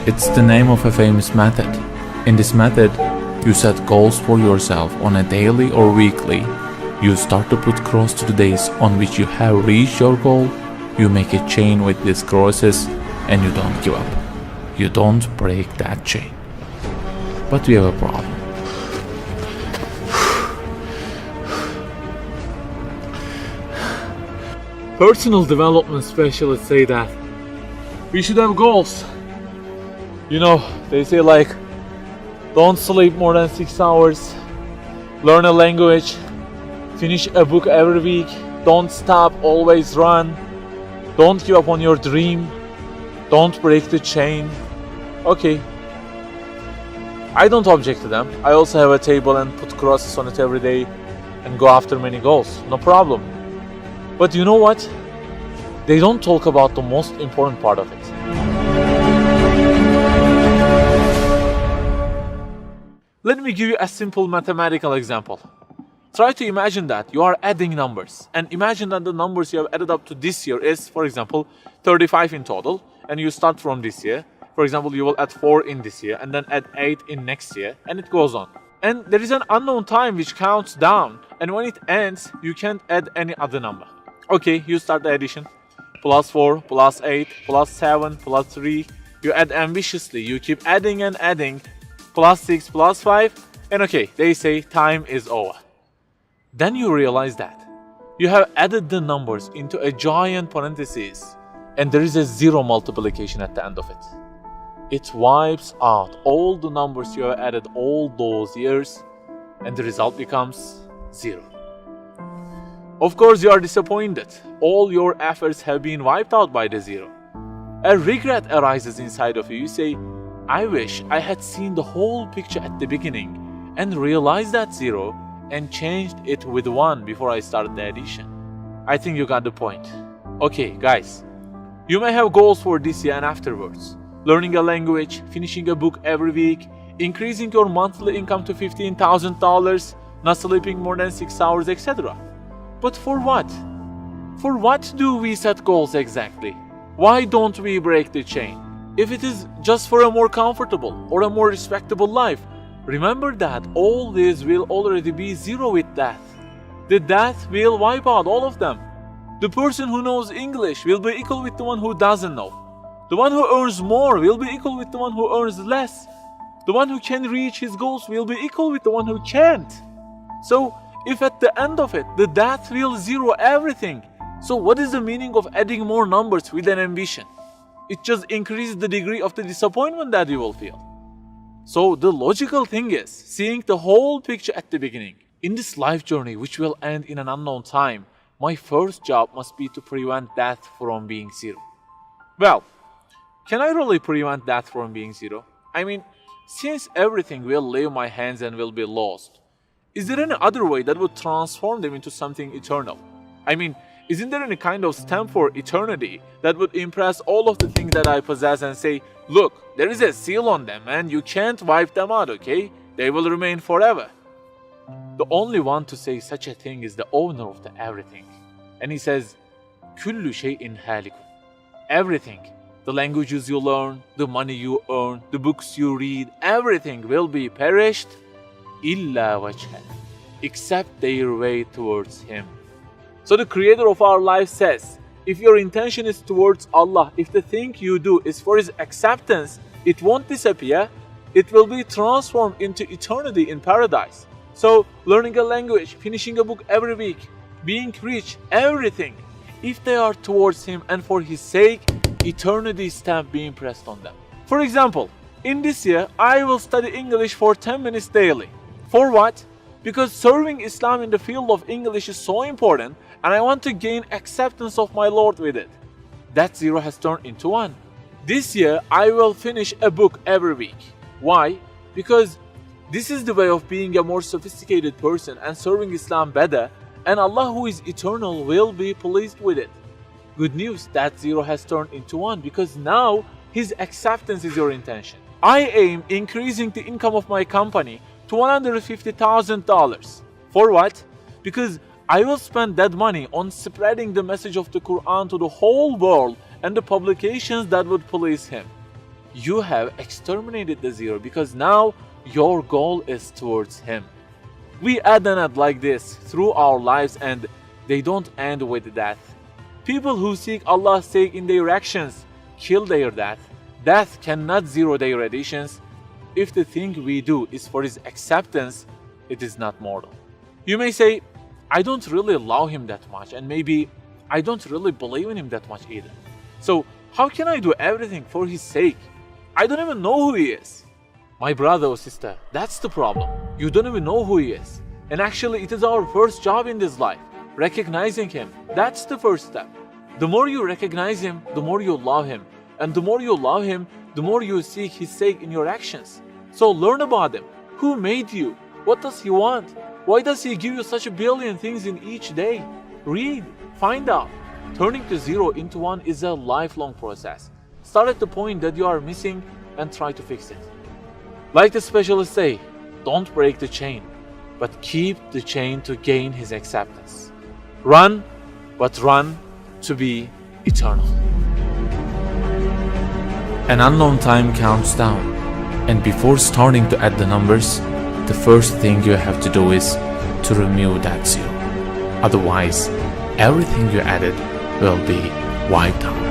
It's the name of a famous method. In this method, you set goals for yourself on a daily or weekly. You start to put cross to the days on which you have reached your goal. You make a chain with these crosses and you don't give up. You don't break that chain. But we have a problem. Personal development specialists say that we should have goals. You know, they say like, don't sleep more than 6 hours, learn a language, finish a book every week, don't stop, always run, don't give up on your dream, don't break the chain. Okay, I don't object to them. I also have a table and put crosses on it every day and go after many goals, no problem. But you know what? They don't talk about the most important part of it. Let me give you a simple mathematical example. Try to imagine that you are adding numbers, and imagine that the numbers you have added up to this year is, for example, 35 in total, and you start from this year. For example, you will add 4 in this year, and then add 8 in next year, and it goes on. And there is an unknown time which counts down, and when it ends, you can't add any other number. Okay, you start the addition. Plus 4, plus 8, plus 7, plus 3. You add ambitiously, you keep adding and adding. Plus 6, plus 5, and okay, they say time is over. Then you realize that you have added the numbers into a giant parenthesis, and there is a zero multiplication at the end of it. It wipes out all the numbers you have added all those years, and the result becomes 0. Of course, you are disappointed. All your efforts have been wiped out by the 0. A regret arises inside of you. You say, I wish I had seen the whole picture at the beginning and realized that 0 and changed it with 1 before I started the addition. I think you got the point. Okay, guys, you may have goals for this year and afterwards. Learning a language, finishing a book every week, increasing your monthly income to $15,000, not sleeping more than 6 hours, etc. But for what? For what do we set goals exactly? Why don't we break the chain? If it is just for a more comfortable or a more respectable life, remember that all this will already be 0 with death. The death will wipe out all of them. The person who knows English will be equal with the one who doesn't know. The one who earns more will be equal with the one who earns less. The one who can reach his goals will be equal with the one who can't. So, if at the end of it, the death will 0 everything, so what is the meaning of adding more numbers with an ambition? It just increases the degree of the disappointment that you will feel. So the logical thing is seeing the whole picture at the beginning. In this life journey, which will end in an unknown time, my first job must be to prevent death from being 0. Well, can I really prevent death from being 0? I mean, since everything will leave my hands and will be lost, is there any other way that would transform them into something eternal? I mean, isn't there any kind of stamp for eternity that would impress all of the things that I possess and say, look, there is a seal on them and you can't wipe them out, okay? They will remain forever. The only one to say such a thing is the owner of the everything. And he says, كُلُّ شَيْءٍ هَالِكٌ. Everything, the languages you learn, the money you earn, the books you read, everything will be perished, إِلَّا وَجْهًا, except their way towards Him. So the creator of our life says, if your intention is towards Allah, if the thing you do is for His acceptance, it won't disappear, it will be transformed into eternity in paradise. So learning a language, finishing a book every week, being rich, everything, if they are towards Him and for His sake, eternity stamp being pressed on them. For example, in this year, I will study English for 10 minutes daily. For what? Because serving Islam in the field of English is so important and I want to gain acceptance of my Lord with it. That 0 has turned into 1. This year, I will finish a book every week. Why? Because this is the way of being a more sophisticated person and serving Islam better, and Allah who is eternal will be pleased with it. Good news, that 0 has turned into 1 because now His acceptance is your intention. I aim increasing the income of my company to $150,000. For what? Because I will spend that money on spreading the message of the Quran to the whole world and the publications that would please Him. you have exterminated the zero because now your goal is towards him. We add and add like this through our lives, and they don't end with death. People who seek Allah's sake in their actions kill their death. Death cannot zero their additions. If the thing we do is for his acceptance, it is not mortal. You may say, I don't really love him that much, and maybe I don't really believe in him that much either. So how can I do everything for his sake? I don't even know who he is. My brother or sister, that's the problem. You don't even know who he is. And actually, it is our first job in this life, recognizing him. That's the first step. The more you recognize him, the more you love him. And the more you love him, the more you seek his sake in your actions. So learn about him. Who made you? What does he want? Why does he give you such a billion things in each day? Read, find out. Turning the zero into one is a lifelong process. Start at the point that you are missing and try to fix it. Like the specialists say, don't break the chain, but keep the chain to gain his acceptance. Run, but run to be eternal. An unknown time counts down, and before starting to add the numbers, the first thing you have to do is to remove that zero. Otherwise, everything you added will be wiped out.